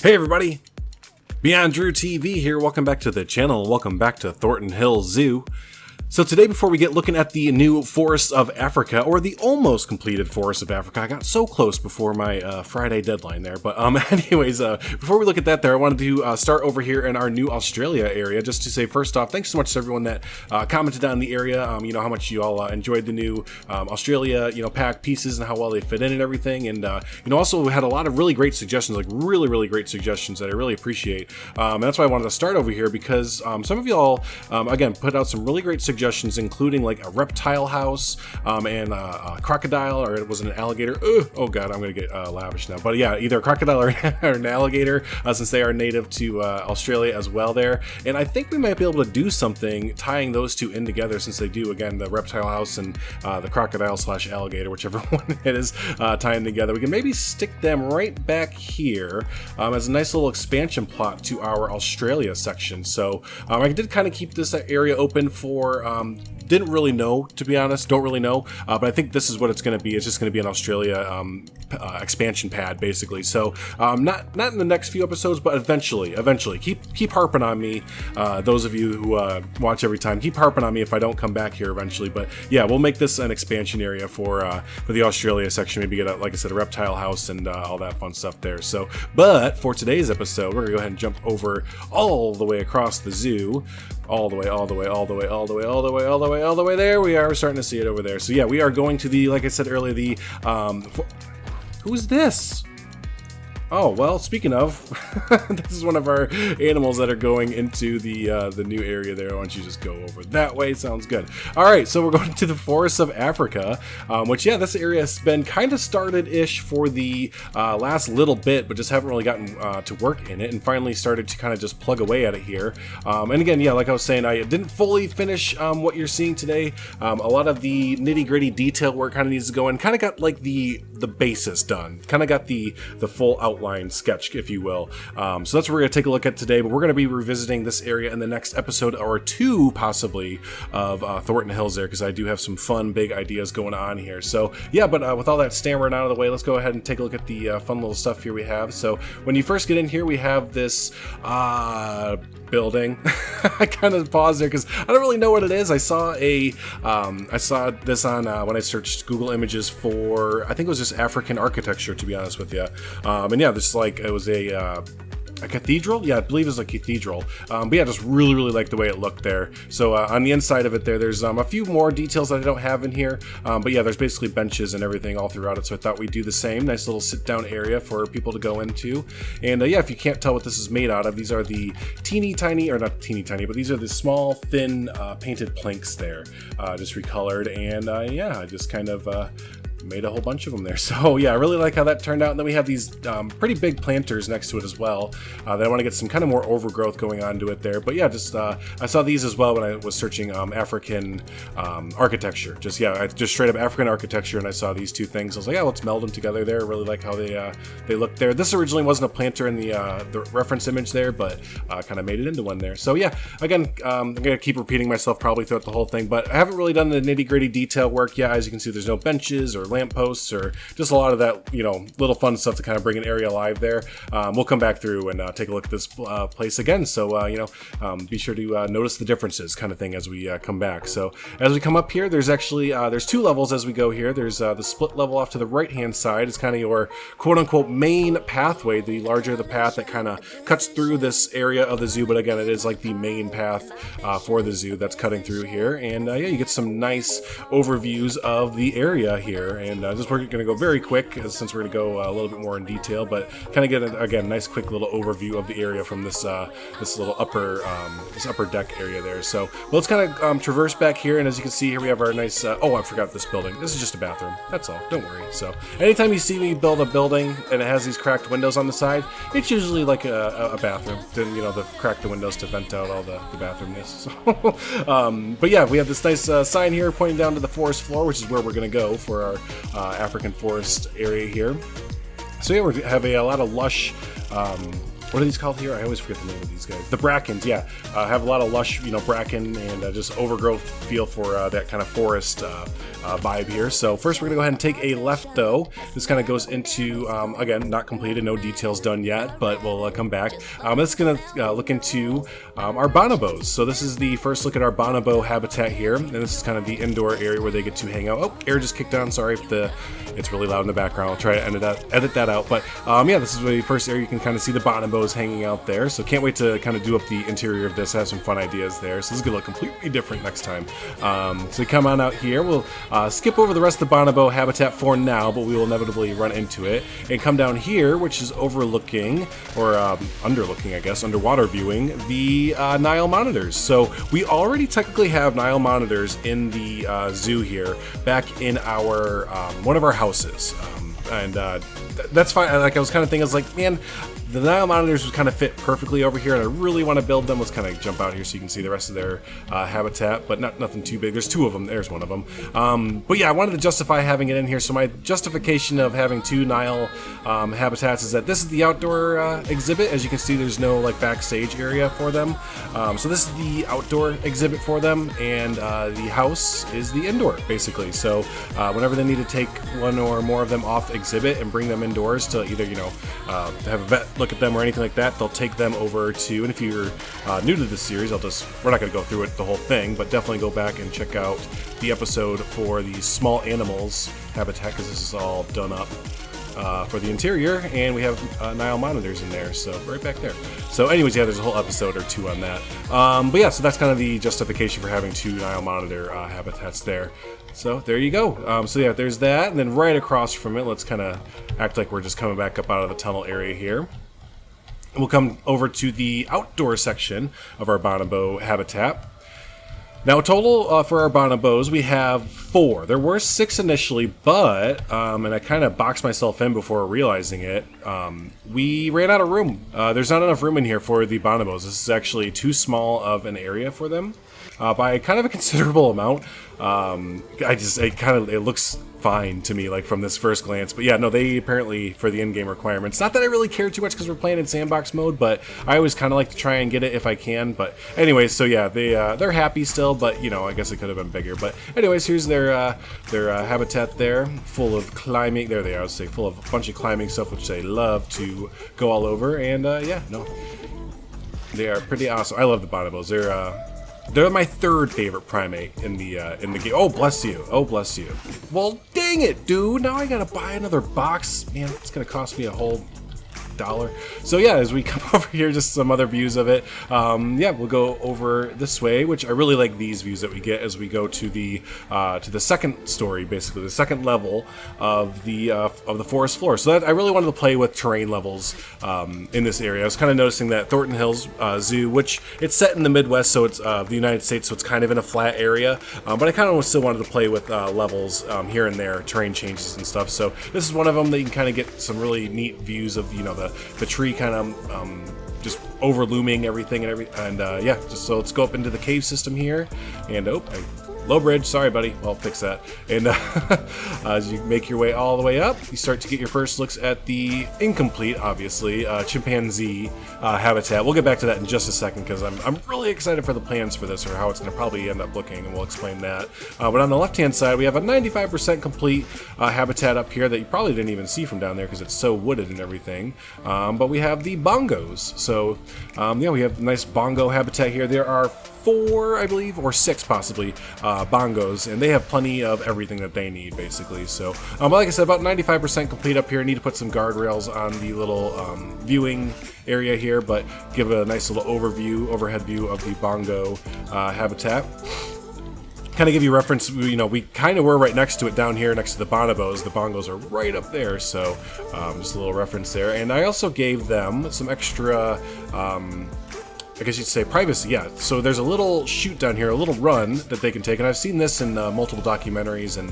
Hey everybody, Beyond Drew TV here. Welcome back to the channel. Welcome back to Thornton Hills Zoo. So today, before we get looking at the new Forests of Africa, or the almost completed Forests of Africa, I got so close before my Friday deadline there. But anyways, before we look at that there, I wanted to start over here in our new Australia area, just to say first off, thanks so much to everyone that commented on the area. You know how much you all enjoyed the new Australia, pack pieces and how well they fit in and everything. And also we had a lot of really great suggestions, like really great suggestions that I really appreciate. And that's why I wanted to start over here because some of y'all again put out some really great suggestions, including like a reptile house and a crocodile, or it was an alligator. Oh god, I'm gonna get lavish now. But yeah, either a crocodile or an alligator, since they are native to Australia as well there. And I think we might be able to do something tying those two in together, since they do, again, the reptile house and the crocodile slash alligator, whichever one it is, tying together. We can maybe stick them right back here as a nice little expansion plot to our Australia section. So I did kind of keep this area open for didn't really know, to be honest, don't really know, but I think this is what it's going to be. It's just going to be an Australia expansion pad, basically. So not in the next few episodes, but eventually. Keep harping on me, those of you who watch every time. Keep harping on me if I don't come back here eventually. But yeah, we'll make this an expansion area for the Australia section. Maybe get, like I said, a reptile house and all that fun stuff there. So, but for today's episode, we're gonna go ahead and jump over all the way across the zoo. All the way there we are. We're starting to see it over there. So yeah, we are going to the, like I said earlier, the who's this? Oh, well, speaking of, this is one of our animals that are going into the new area there. Why don't you just go over that way? Sounds good. All right, so we're going to the Forests of Africa, which, yeah, this area has been kind of started-ish for the last little bit, but just haven't really gotten to work in it, and finally started to kind of just plug away at it here. And again, yeah, like I was saying, I didn't fully finish what you're seeing today. A lot of the nitty-gritty detail work kind of needs to go in. Kind of got, like, the basis done. Kind of got the full outline sketch, if you will. So that's what we're going to take a look at today, but we're going to be revisiting this area in the next episode or two, possibly, of Thornton Hills there, because I do have some fun, big ideas going on here. So yeah, but with all that stammering out of the way, let's go ahead and take a look at the fun little stuff here we have. So when you first get in here, we have this building. I kind of paused there because I don't really know what it is. I saw this on when I searched Google Images for, I think it was just African architecture, to be honest with you. And yeah, this, like, it was a cathedral? Yeah, I believe it was a cathedral. But yeah, just really like the way it looked there. So on the inside of it there's a few more details that I don't have in here. But yeah, there's basically benches and everything all throughout it. So I thought we'd do the same. Nice little sit-down area for people to go into. And yeah, if you can't tell what this is made out of, these are the teeny tiny, or not teeny tiny, but these are the small, thin painted planks there, just recolored. And yeah, I just kind of made a whole bunch of them there. So yeah, I really like how that turned out. And then we have these pretty big planters next to it as well that I want to get some kind of more overgrowth going on to it there. But yeah, just I saw these as well when I was searching African architecture. Just straight up African architecture, and I saw these two things. I was like, yeah, let's meld them together there. I really like how they look there. This originally wasn't a planter in the reference image there, but kind of made it into one there. So yeah, again, I'm gonna keep repeating myself probably throughout the whole thing, but I haven't really done the nitty-gritty detail work. Yeah, as you can see, there's no benches or lampposts or just a lot of that, little fun stuff to kind of bring an area alive there. We'll come back through and take a look at this place again. So, be sure to notice the differences kind of thing as we come back. So as we come up here, there's actually, there's two levels as we go here. There's the split level off to the right-hand side. It's kind of your quote-unquote main pathway, the larger the path that kind of cuts through this area of the zoo. But again, it is like the main path for the zoo that's cutting through here. And yeah, you get some nice overviews of the area here. And just we're going to go very quick, since we're going to go a little bit more in detail, but kind of get again a nice quick little overview of the area from this this little upper deck area there. So let's kind of traverse back here, and as you can see here, we have our nice. Oh, I forgot this building. This is just a bathroom. That's all. Don't worry. So anytime you see me build a building and it has these cracked windows on the side, it's usually like a bathroom. Then to crack the windows to vent out all the bathroomness. So, but yeah, we have this nice sign here pointing down to the forest floor, which is where we're going to go for our African forest area here. So yeah, we have a lot of lush what are these called here? I always forget the name of these guys. The brackens, yeah. Have a lot of lush, bracken and just overgrowth feel for that kind of forest vibe here. So first we're gonna go ahead and take a left though. This kind of goes into, again, not completed, no details done yet, but we'll come back. This is gonna look into our bonobos. So this is the first look at our bonobo habitat here. And this is kind of the indoor area where they get to hang out. Oh, air just kicked on, sorry if it's really loud in the background. I'll try to edit that out. But yeah, this is the first area you can kind of see the bonobos hanging out there. So can't wait to kind of do up the interior of this, have some fun ideas there. So this is gonna look completely different next time. So come on out here. We'll skip over the rest of the bonobo habitat for now, but we will inevitably run into it. And come down here, which is overlooking, or underlooking, I guess, underwater viewing, the Nile monitors. So we already technically have Nile monitors in the zoo here, back in our one of our houses. And that's fine. Like I was kind of thinking, I was like, man, the Nile monitors would kind of fit perfectly over here, and I really want to build them. Let's kind of jump out here so you can see the rest of their habitat, but nothing too big. There's two of them. There's one of them. But yeah, I wanted to justify having it in here. So my justification of having two Nile habitats is that this is the outdoor exhibit. As you can see, there's no like backstage area for them. So this is the outdoor exhibit for them, and the house is the indoor, basically. So whenever they need to take one or more of them off exhibit and bring them indoors to either, have a vet look at them or anything like that, they'll take them over to, and if you're new to this series, we're not going to go through it the whole thing, but definitely go back and check out the episode for the small animals habitat, because this is all done up for the interior, and we have Nile monitors in there, so right back there. So anyways, yeah, there's a whole episode or two on that. But yeah, so that's kind of the justification for having two Nile monitor habitats there. So there you go. So yeah, there's that, and then right across from it, let's kind of act like we're just coming back up out of the tunnel area here. We'll come over to the outdoor section of our bonobo habitat. Now, total for our bonobos, we have 4. There were 6 initially, but, and I kind of boxed myself in before realizing it, we ran out of room. There's not enough room in here for the bonobos. This is actually too small of an area for them, by kind of a considerable amount. It looks fine to me, like from this first glance, but yeah, no, they apparently for the in-game requirements, not that I really care too much because we're playing in sandbox mode, but I always kind of like to try and get it if I can. But anyways, so yeah, they're happy still, but I guess it could have been bigger. But anyways, here's their habitat there, full of climbing. There they are. I would say full of a bunch of climbing stuff, which they love to go all over. And yeah, no, they are pretty awesome. I love the bonobos. They're my 3rd favorite primate in the game. Oh, bless you. Oh, bless you. Well, dang it, dude. Now I gotta buy another box. Man, it's gonna cost me a whole $1. So yeah, as we come over here, just some other views of it. Yeah, we'll go over this way, which I really like these views that we get as we go to the second story, basically the second level of the forest floor. So I really wanted to play with terrain levels in this area. I was kind of noticing that Thorton Hills Zoo, which it's set in the Midwest, so it's the United States, so it's kind of in a flat area. But I kind of still wanted to play with levels here and there, terrain changes and stuff. So this is one of them that you can kind of get some really neat views of, the tree kind of just overlooming everything and yeah, just so let's go up into the cave system here, and low bridge, sorry buddy, I'll fix that. And as you make your way all the way up, you start to get your first looks at the incomplete, obviously, chimpanzee habitat. We'll get back to that in just a second because I'm really excited for the plans for this, or how it's going to probably end up looking, and we'll explain that. But on the left hand side, we have a 95% complete habitat up here that you probably didn't even see from down there because it's so wooded and everything. But we have the bongos. So yeah, we have a nice bongo habitat here. There are 4, I believe, or 6 possibly, bongos, and they have plenty of everything that they need, basically. So, but like I said, about 95% complete up here. I need to put some guardrails on the little viewing area here, but give a nice little overhead view of the bongo habitat. Kind of give you reference, we kind of were right next to it down here, next to the bonobos. The bongos are right up there, so just a little reference there. And I also gave them some extra I guess you'd say privacy, yeah. So there's a little chute down here, a little run that they can take, and I've seen this in multiple documentaries and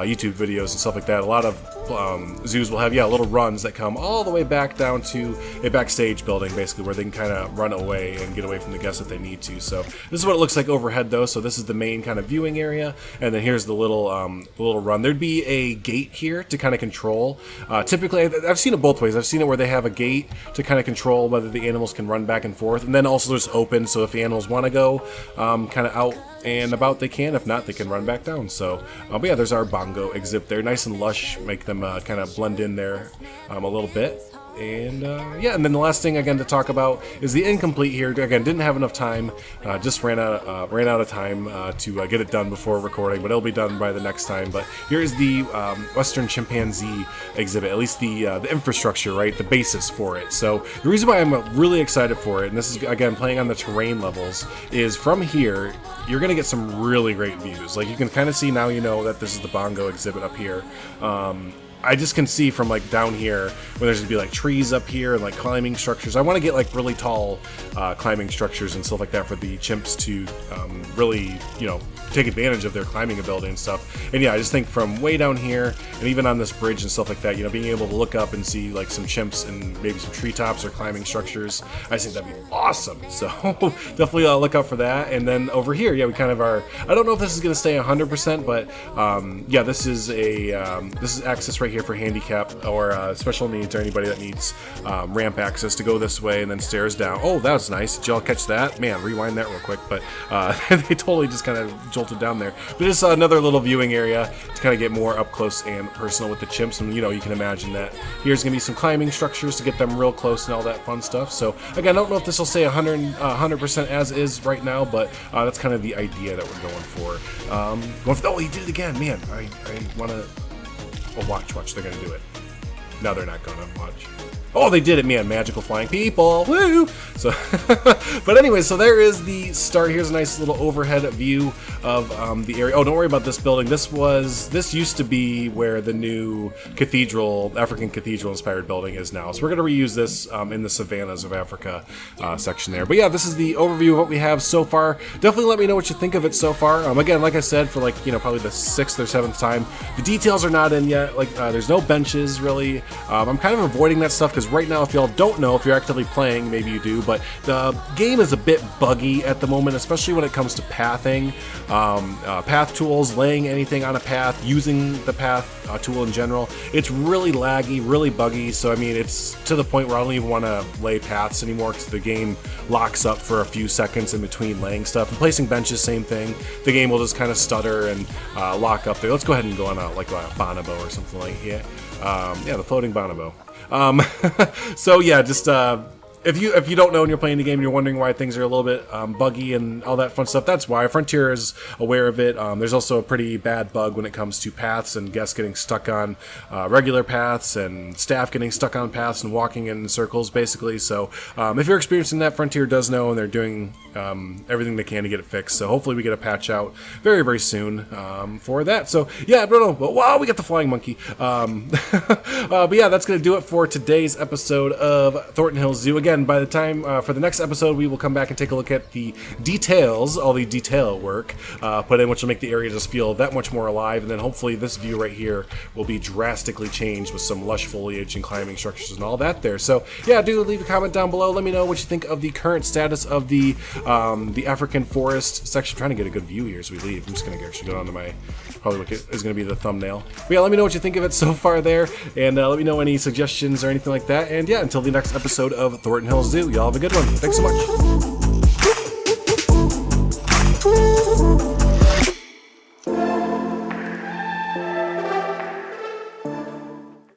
YouTube videos and stuff like that. A lot of zoos will have, little runs that come all the way back down to a backstage building, basically, where they can kind of run away and get away from the guests if they need to. So this is what it looks like overhead, though. So this is the main kind of viewing area, and then here's the little run. There'd be a gate here to kind of control. Typically, I've seen it both ways. I've seen it where they have a gate to kind of control whether the animals can run back and forth, and then also just open, so if the animals want to go kind of out and about, they can. If not, they can run back down. So but yeah, there's our bongo exhibit there, nice and lush, make them kind of blend in there a little bit. And and then the last thing again to talk about is the incomplete here. Again, didn't have enough time, just ran out of time to get it done before recording, but it'll be done by the next time. But here is the Western chimpanzee exhibit, at least the infrastructure, right, the basis for it. So the reason why I'm really excited for it, and this is again playing on the terrain levels, is from here you're gonna get some really great views. Like you can kind of see now, you know that this is the bongo exhibit up here. I just can see from like down here where there's gonna be like trees up here and like climbing structures. I want to get like really tall climbing structures and stuff like that for the chimps to really, take advantage of their climbing ability and stuff. And yeah, I just think from way down here and even on this bridge and stuff like that, being able to look up and see like some chimps and maybe some treetops or climbing structures, I think that'd be awesome. So definitely look out for that. And then over here, we kind of are, I don't know if this is gonna stay 100%, but this is access right here for handicap or special needs or anybody that needs ramp access to go this way and then stairs down. Oh, that was nice. Did y'all catch that? Man, rewind that real quick. But they totally just kind of jolted down there. But it's another little viewing area to kind of get more up close and personal with the chimps. And you can imagine that here's gonna be some climbing structures to get them real close and all that fun stuff. So again, I don't know if this will stay 100% as is right now, but that's kind of the idea that we're going for. Oh, he did it again, man. I want to. Oh, watch, they're gonna do it. No, they're not gonna. Watch. Oh, they did it, man. Magical flying people. Woo! So, but anyway, so there is the start. Here's a nice little overhead view of the area. Oh, don't worry about this building. This used to be where the new African cathedral inspired building is now. So we're going to reuse this in the savannas of Africa section there. But yeah, this is the overview of what we have so far. Definitely let me know what you think of it so far. Again, like I said, for like, probably the 6th or 7th time, the details are not in yet. Like there's no benches really. I'm kind of avoiding that stuff because right now, if y'all don't know, if you're actively playing, maybe you do, but the game is a bit buggy at the moment, especially when it comes to pathing, path tools, laying anything on a path, using the path tool in general. It's really laggy, really buggy, so I mean, it's to the point where I don't even want to lay paths anymore because the game locks up for a few seconds in between laying stuff. And placing benches, same thing. The game will just kind of stutter and lock up there. Let's go ahead and go on like a bonobo or something like that. The floating bonobo. So yeah, just if you don't know and you're playing the game and you're wondering why things are a little bit buggy and all that fun stuff, that's why. Frontier is aware of it. There's also a pretty bad bug when it comes to paths and guests getting stuck on regular paths and staff getting stuck on paths and walking in circles, basically. So if you're experiencing that, Frontier does know, and they're doing everything they can to get it fixed. So hopefully we get a patch out very, very soon for that. So yeah, I don't know. But wow, we got the flying monkey. But yeah, that's going to do it for today's episode of Thornton Hills Zoo. Again, by the time for the next episode, we will come back and take a look at the details, all the detail work put in, which will make the area just feel that much more alive. And then hopefully this view right here will be drastically changed with some lush foliage and climbing structures and all that there. So yeah, do leave a comment down below. Let me know what you think of the current status of the African forest section. I'm trying to get a good view here as we leave. I'm just going to actually go on to my, probably what is going to be the thumbnail. But yeah, let me know what you think of it so far there, and let me know any suggestions or anything like that. And yeah, until the next episode of Thornton Hills Zoo, y'all have a good one. Thanks so much.